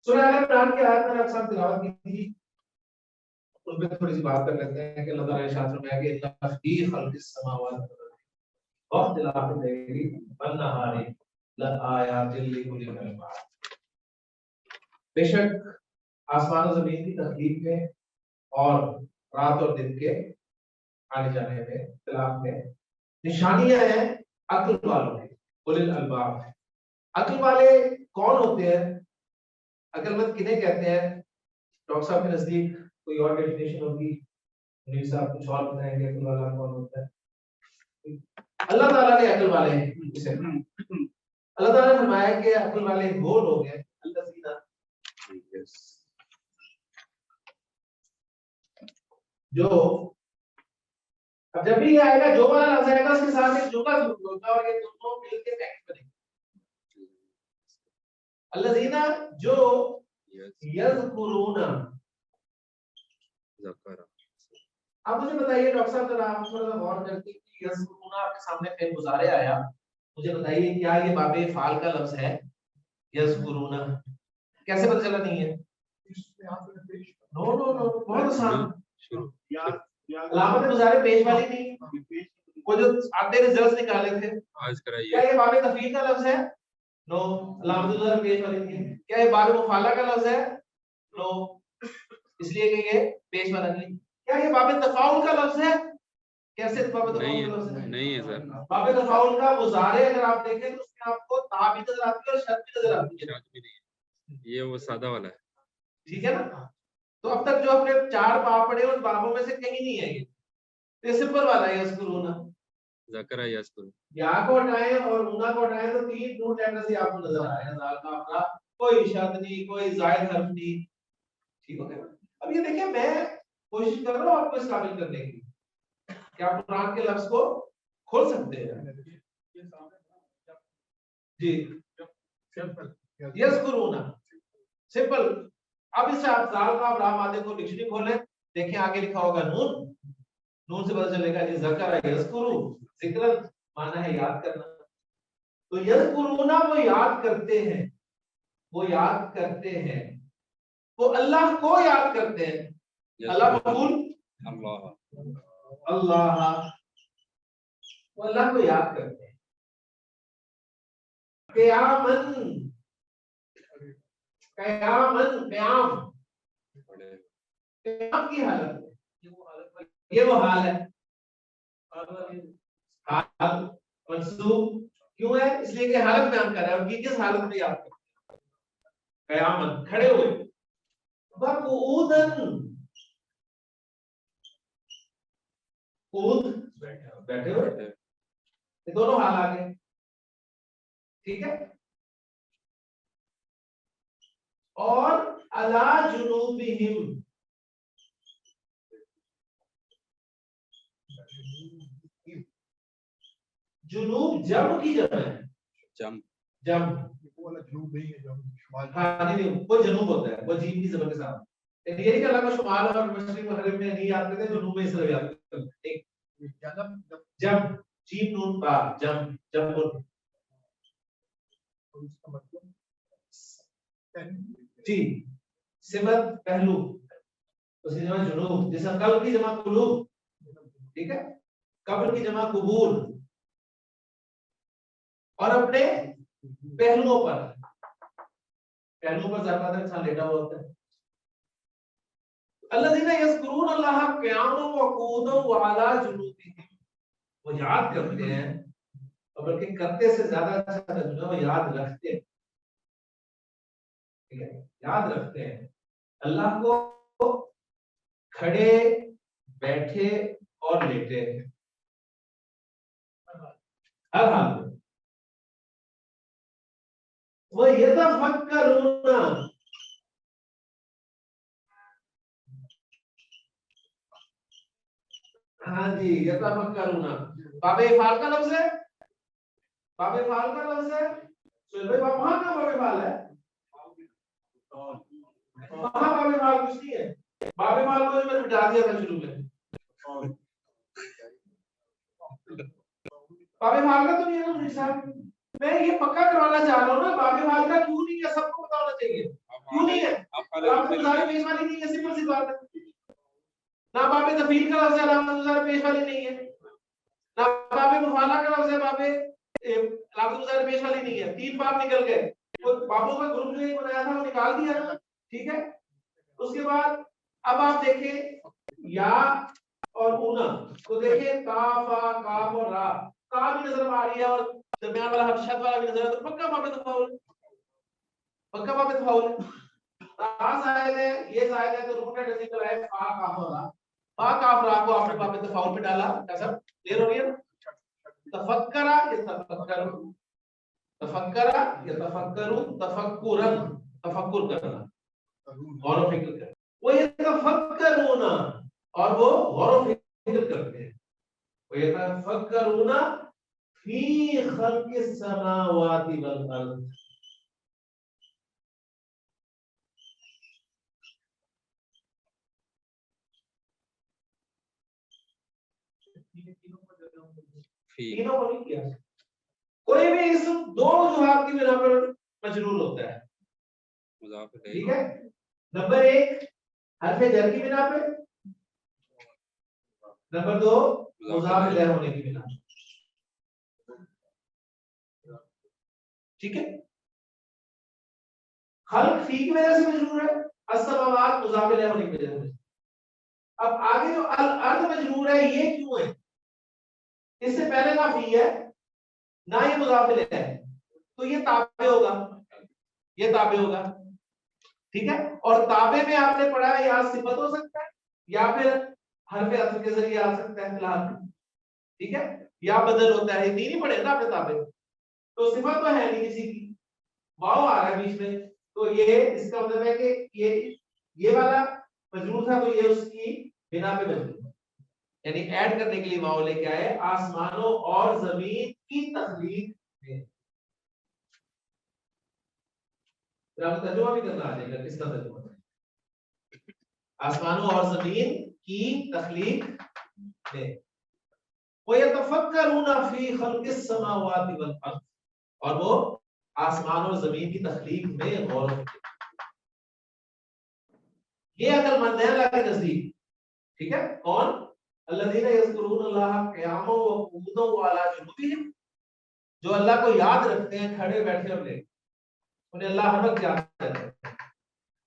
सूरह आल इमरान की आयत मैंने अक्सर तिलावत की थी, उस पे थोड़ी सी बात कर लेते हैं कि अल्लाह ताला ने शास्त्र में है कि इन्ना फी खल्क़िस समावाति वल अर्द व इख्तिलाफिल लैली वन नहारी लआयातिल लिकुल्लि अल्बाब। बेशक आसमान और जमीन की तख्लीक में और रात और दिन के आने जाने में, इख्तिलाफ में निशानियां हैं अक्ल वालों की, उलिल अलबाब। अक्ल वाले कौन होते हैं, अक्लमंद किन्हें कहते हैं? डॉक्टर साहब के नजदीक कोई और डेफिनेशन होगी, मुनीर साहब कुछ और बताएंगे अक्ल वाला कौन होता है? अल्लाह ताला ने अक्ल वाले इसे अल्लाह ताला ने फरमाया कि अक्ल वाले वो लोग हैं अल्लज़ीना, जो, अब जब भी ये आएगा जो वाला लफ्ज आएगा उसके साथ एक जुमला जरूर होगा और ये दोनों मिलकर टेक्स्ट बनेंगे। अल्लज़ीना जो यज़कुरूना, आप मुझे बताइए डॉक्टर साहब, जरा आप थोड़ा सा गौर करके कि यज़कुरूना आपके सामने फेल गुजारे आया, मुझे बताइए क्या ये बाबे फाल का लफ्ज है? यज़कुरूना कैसे पता चला नहीं है? नो नो नो, बहुत आसान, अलामत गुजारे पेश वाली नहीं, वो जो आते रिजल्ट्स निकाले थे, क्या ये बाबे तफील का लफ्ज है? नो, अलामत गुजारे पेश वाली नहीं। क्या ये बाबे मुफाला का लफ्ज है? नो, इसलिए कि ये पेश वाला नहीं। क्या ये बाबे तफाउल का लफ्ज है? कैसे बाबे तफाउल का लफ्ज है? नहीं है सर। बाबे तफाउल का मुजारे अगर आप देखें तो उसमें आपको ता भी नजर आती है और शर्त भी नजर आती है। ये वो सादा वाला है, ठीक है ना? तो अब तक जो अपने चार बाब पढ़े उन बाबों में से कहीं नहीं है ये सिंपल वाला है यज़कुरूना। ज़करा यज़कुरू, या को हटाएं और ऊना को हटाएं तो तीन नून लेटर्स ही आपको नजर आ रहे हैं, जाल का अपना कोई शर्त नहीं, कोई जायद हर्फ नहीं। ठीक हो गया? अब ये देखिए, मैं कोशिश कर रहा हूं आपको इस काबिल करने की कि आप कुरान के लफ्ज को खोल सकते हैं। जी, यज़कुरूना सिंपल। अब इसे आप जाल का राम आदे को डिक्शनरी खोलें, देखें आगे लिखा होगा नून, नून से पता चलेगा जी ज़करा यज़कुरू, ज़िक्रन माना है याद करना। तो यज़कुरूना वो याद करते हैं, वो याद करते हैं, वो अल्लाह को याद करते हैं। अल्लाह मफूल अल्लाह, वो अल्लाह को याद करते हैं। क़यामन, क़यामन, क़याम, क़याम की हालत में, ये वो हाल है। हाल मंसूब क्यों है? इसलिए कि हालत बयान कर रहा है, उनकी किस हालत में याद करते हैं? क़यामन, खड़े हुए, वक़ूदन, कूद बैठे हुए, ये दोनों हाल आ गए। ठीक है? और अला जुनूबिहिम, जुनूब जम की जम है, जम जम वो वाला जुनूब नहीं है, जम शुमाल। हाँ नहीं, वो जुनूब होता है, वो जीम की जबर के साथ। ये नहीं कि अल्लाह को शुमाल और मशरिक मगरिब में नहीं याद करते, जुनूब में इस तरह याद करते। एक जम, जीम नून बा, जम, जम जी, सिमत पहलू, उसकी जमा जुनूब, जैसे कल्ब की जमा कुलूब, ठीक है, कब्र की जमा कुबूर, और अपने पहलुओं पर, पहलुओं पर ज्यादातर इंसान लेटा हुआ होता है। अल्लज़ीना यज़कुरून अल्लाह क़ियामन व क़ुऊदन व अला जुनूबिहिम, वो याद करते हैं, और बल्कि करते से ज्यादा अच्छा तर्जुमा वो याद रखते हैं। ठीक है, याद रखते हैं अल्लाह को खड़े, बैठे और लेटे, हर हाल में। वो यतफक्करूना, हाँ जी, यतफक्करूना बाबे फाल का लफ्ज है, बाबे फाल का लफ्ज है। सुन भाई, वहां का बाबे फाल है, वहां बाबे फाल कुछ नहीं है। बाबे फाल को मैंने मिटा दिया था शुरू में, बाबे फाल का तो नहीं है ना मुनीर साहब। मैं ये पक्का करवाना चाह रहा हूँ ना, बाबे फाल का क्यों नहीं है, सबको पता होना चाहिए। क्यों नहीं मुजारे पेश वाली नहीं है, सिंपल सी बात है। ना बाबे तफील का लफ्ज है, अलामत मुजारे पेश वाली नहीं है। ना बाबे मुफाला का लफ्ज है, बाबे अलामत मुजारे पेश वाली नहीं है। तीन बाब निकल गए, वो बाबों का ग्रुप जो बनाया था वो निकाल दिया ना, ठीक है। उसके बाद अब आप देखें या और ऊना, तो देखें काफा काफ और रा, का भी नजर आ रही है और दरमियान वाला हर्षद वाला भी नजर आ, तो पक्का बाबे तफाउल, पक्का बाबे तफाउल। रा जायद है, ये जायद है, तो रुकना डेसिमल है फा काफ और रा। फा काफ रा को आपने बाबे तफाउल पे डाला, कैसा क्लियर हो गया। तफक्करा या तफक्करु, तफक्करा या तफक्करु, तफक्कुरन तफक्कुर करना, गौर और फिक्र करना। वो ये तफक्करूना, और वो गौर और फिक्र करते हैं। वो ये तफक्करूना फी खल्क़िस समावाति वल अर्द। तीनों को नहीं किया, कोई भी इसम दो वजूहात की बिना पर मजरूर होता है, ठीक है। नंबर एक हरफ जर की बिना पे, नंबर दो मुज़ाफ इलैह होने की बिना, ठीक है। खल्क फी की वजह से मजरूर है, अस्समावात मुज़ाफ इलैह होने की वजह से। अब आगे जो अल अर्द मजरूर है, ये क्यों है? इससे पहले ना फी है ना ये मुज़ाफ इलैह है, तो ये ताबे होगा, ये ताबे होगा, ठीक है। और ताबे में आपने पढ़ा है या सिफत हो सकता है या फिर हरफ अत्फ के जरिए आ सकता है फिलहाल, ठीक है, या बदल होता है, ये तीन ही पढ़े ना आपने ताबे। तो सिफत तो है नहीं किसी की, वाव आ रहा है बीच में, तो ये इसका मतलब है कि ये वाला मजरूर था, तो ये उसकी बिना पे मजरूर है, यानी ऐड करने के लिए वाव लेके आए आसमानों और जमीन की तख्लीक में। तर्जुमा भी करना आ जाएगा, किसका तर्जुमा? आसमानों और जमीन की तख्लीक में। वयतफक्करूना फी खल्क़िस समावाति वल अर्द, और वो आसमान और जमीन की तख्लीक में गौर करते हैं। ये अक्लमंद है अल्लाह के नजदीक, ठीक है। कौन? अल्लज़ीना यज़कुरूनल्लाह क़ियामन व क़ुऊदन व अला जुनूबिहिम, जो अल्लाह को याद रखते हैं खड़े बैठे अपने, उन्हें अल्लाह हर वक्त याद करता है।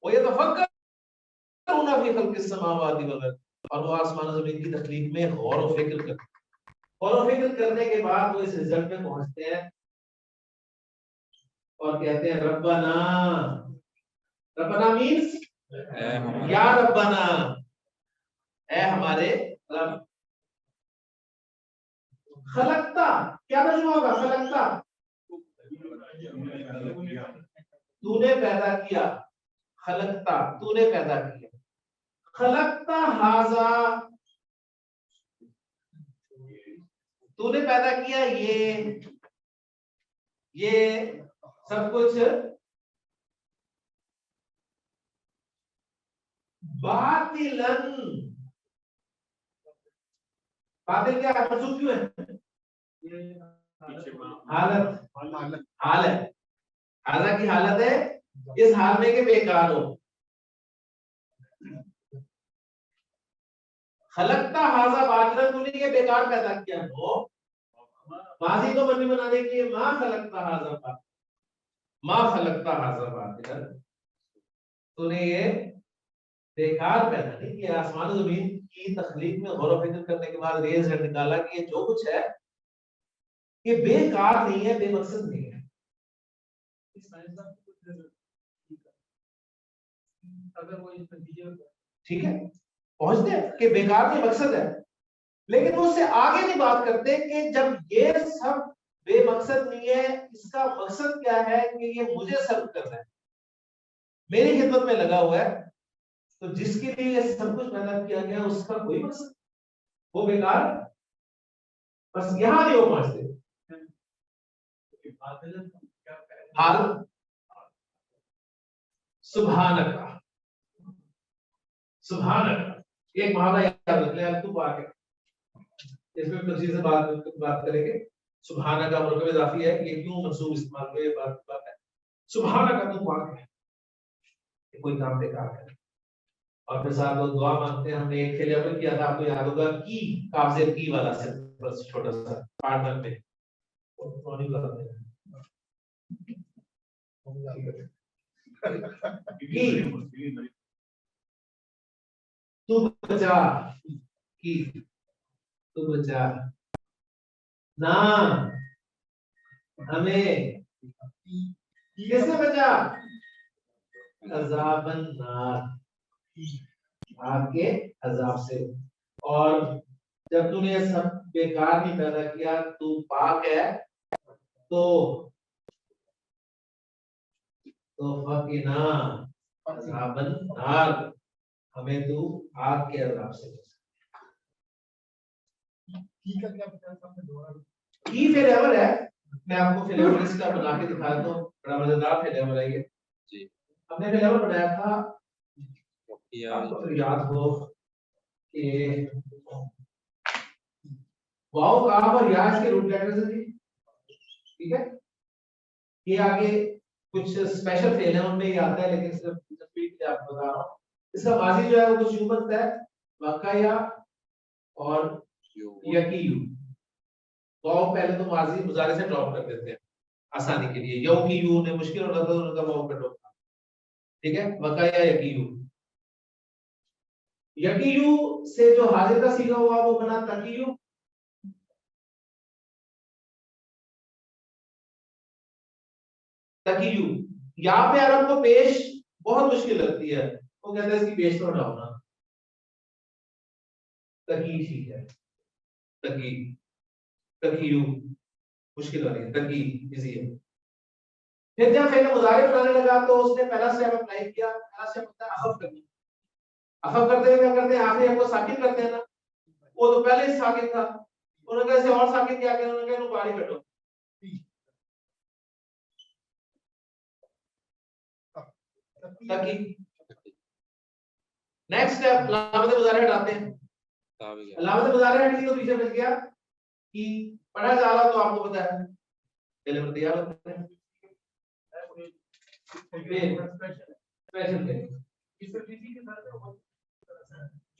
वयतफक्करूना फी खल्क़िस समावाति वल अर्द, और वो आसमान और जमीन की तख्लीक में गौर और फिक्र करते हैं। गौर और फिक्र करने के बाद वो इस रिजल्ट में पहुंचते हैं और कहते हैं रब्बना। रब्बना मीन्स या रब्बना, ऐ हमारे रब। खलकता क्या तर्जुमा होगा? खलकता तूने पैदा किया, खलकता तूने पैदा किया। खलकता हाजा, तूने पैदा किया ये सब कुछ बातिलन। बातिल क्या है? मजूब क्यों है? हालत, हाल है, हाजा की हालत है, इस हाल में के बेकार हो। खलकता हाजा बातिलन, तूने ये बेकार पैदा किया हो। माजी को मबनी बनाने के लिए मा खलकता हाजा बातिलन, मा खलकता हाजा बातिलन, तूने ये बेकार पैदा नहीं किया। आसमान और जमीन की तख्लीक में गौर फिक्र करने के बाद रेज है निकाला कि ये जो कुछ है ये बेकार नहीं है, बेमकसद नहीं है। अगर वो इस नतीजे, ठीक है, पहुंचते हैं कि बेकार नहीं मकसद है, लेकिन वो उससे आगे नहीं बात करते कि जब ये सब बेमकसद नहीं है, इसका मकसद क्या है कि ये मुझे सर्व करना है, मेरी खिदमत में लगा हुआ है, तो जिसके लिए ये सब कुछ पैदा किया गया उसका कोई मकसद, वो बेकार। बस यहां नहीं हो पहुंचते। हाल सुभानका, सुभानका एक मुहावरा याद रख ले, तू आके इसमें तफसील से बात करेंगे। सुभानका मुरकब इजाफी है, ये क्यों मंसूब इस्तेमाल हुए, ये बात है। सुभानका तू आके कोई काम बेकार है, और फिर साथ लोग दुआ मांगते हैं। हमने एक खेल अमल किया था, आपको याद होगा, की काफ से की वाला से बस छोटा सा पार्टनर में की तू बचा, की तू बचा ना हमें, किसने बचा, अज़ाबन नार, आपके अजाब से। और जब तूने ये सब बेकार नहीं पैदा किया, तू पाक है, तो फकीना अज़ाबन नार, हमें तू आग के अजाब से बचा। की का क्या पता आपने दोबारा, की फिर एवर है, मैं आपको फिर एवर इसका बना के दिखाता हूं, बड़ा मजेदार फिर एवर है ये जी। हमने फिर एवर बनाया था, या आपको फिर याद हो कि वाव काफ और या इसके रूट लेटर्स हैं, ठीक है। ये आगे कुछ स्पेशल फेल है उनमें ये आता है, लेकिन सिर्फ तस्वीर के लिए आपको बता रहा हूँ। इसका माजी जो है वो कुछ यूं बनता है, वकाया और यकीयू। वाव पहले तो माजी मुजारे से ड्रॉप कर देते हैं आसानी के लिए, यौ की यू ने मुश्किल हो रहा था उनका वाव पे ड्रॉप, ठीक है। वकाया यकीयू, यकीयू से जो हाजिर का सीगा हुआ वो बना तकीयू, तकीयू। यहाँ पे अरब को पेश बहुत मुश्किल लगती है, वो कहते हैं इसकी पेश तो हटाओ ना, तकी ठीक है, तकी, तकीयू मुश्किल वाली है, तकी इजी है। फिर जब फेल मुजारे बनाने लगा तो उसने पहला स्टेप अप्लाई किया, पहला स्टेप होता है अखफ करना। अखफ करते हुए क्या करते हैं, आखिरी हमको साकिन करते हैं ना, वो तो पहले ही साकिन था, उन्होंने कैसे और साकिन किया, उन्होंने कहा बारी बैठो, तकी। नेक्स्ट स्टेप अलामत मुजारे हटाते हैं, अलामत मुजारे हट गई तो पीछे बच गया कि पढ़ा जा रहा, तो आपको पता है पहले में तैयार होते हैं स्पेशल पे इस रीति के साथ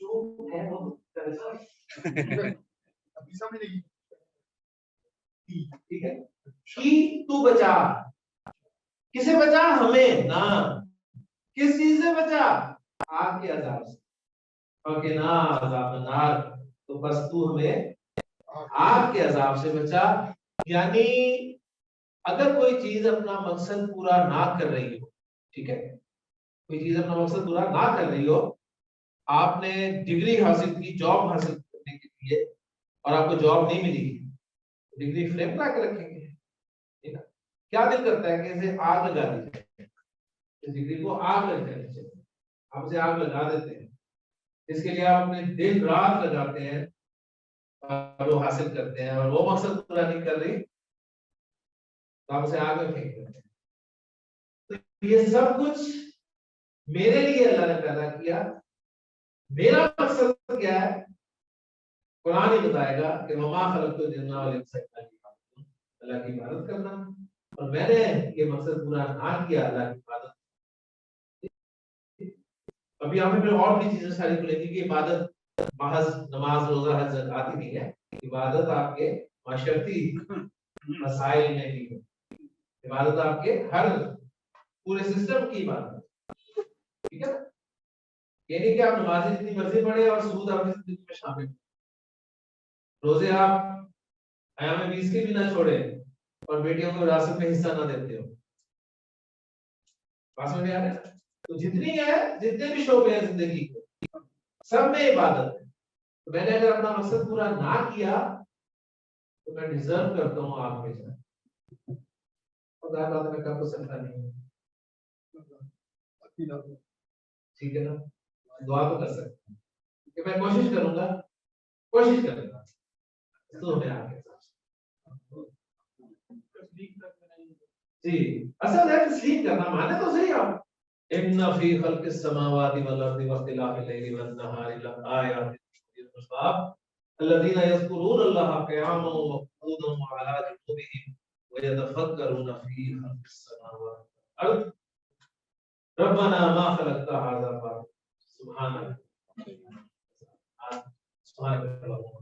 जो है वो अभी समझ नहीं, ठीक है। कि तू बचा, किसे बचा, हमें ना, किस चीज से बचा, आग के अजाब से, ओके ना अजाब नार, तो बस तू हमें आग के अजाब से बचा। यानी अगर कोई चीज अपना मकसद पूरा ना कर रही हो, ठीक है, कोई चीज अपना मकसद पूरा ना कर रही हो, आपने डिग्री हासिल की जॉब हासिल करने के लिए और आपको जॉब नहीं मिली, डिग्री फ्रेम करा के रखेंगे, ठीक है। क्या दिल करता है कि इसे आग लगा दी जाए, इस डिग्री को आग लग जानी चाहिए, आप उसे आग लगा देते हैं, इसके लिए आप अपने दिन रात लगाते हैं और वो हासिल करते हैं, और वो मकसद पूरा नहीं कर रही तो आप उसे आग में फेंक देते हैं। तो ये सब कुछ मेरे लिए अल्लाह ने पैदा किया, मेरा मकसद क्या है, कुरान ही बताएगा कि वमा खलक़तुल जिन्ना वल इंसा इल्ला लियअबुदून, अल्लाह की इबादत करना। और मैंने ये मकसद पूरा ना किया अल्लाह की इबादत, अभी हमें फिर और भी चीजें सारी खुलेंगी कि इबादत महज नमाज रोजा हज ज़कात ही नहीं है, इबादत आपके माशरती मसाइल में भी है, इबादत आपके हर पूरे सिस्टम की इबादत, ठीक है। ये नहीं कि आप नमाज़ें जितनी मर्जी पढ़े और सूद आपकी जिंदगी में शामिल, रोजे आप अयाम 20 के भी ना छोड़े और बेटियों को विरासत में हिस्सा ना देते हो, बात समझ में आ रहा है। तो जितनी है, जितने भी शोबे हैं जिंदगी के, सब में इबादत है। तो मैंने अगर अपना मकसद पूरा ना किया तो मैं डिजर्व करता हूँ आग में जाना, और बात मैं कर तो सकता नहीं हूँ, ठीक है ना, दुआ तो कर सकता हूँ कि मैं कोशिश करूंगा, कोशिश करूंगा तो मैं आगे जी। असल है तस्लीम करना, माने तो सही आप, इन्ना फी खल्क़िस समावाति वल अर्दि वख्तिलाफिल लैलि वन नहारि लआयातिन लिल-अलबाब अल्लज़ीना यज़कुरून अल्लाह क़ियामन व qu'ूदन व अला जुनूबिहिम व यतफक्करून फी खल्क़िस समावाति वल अर्द रब्बना मा खलक़्ता हाज़ा बातिला सुभान अल्लाह। सुभान अल्लाह।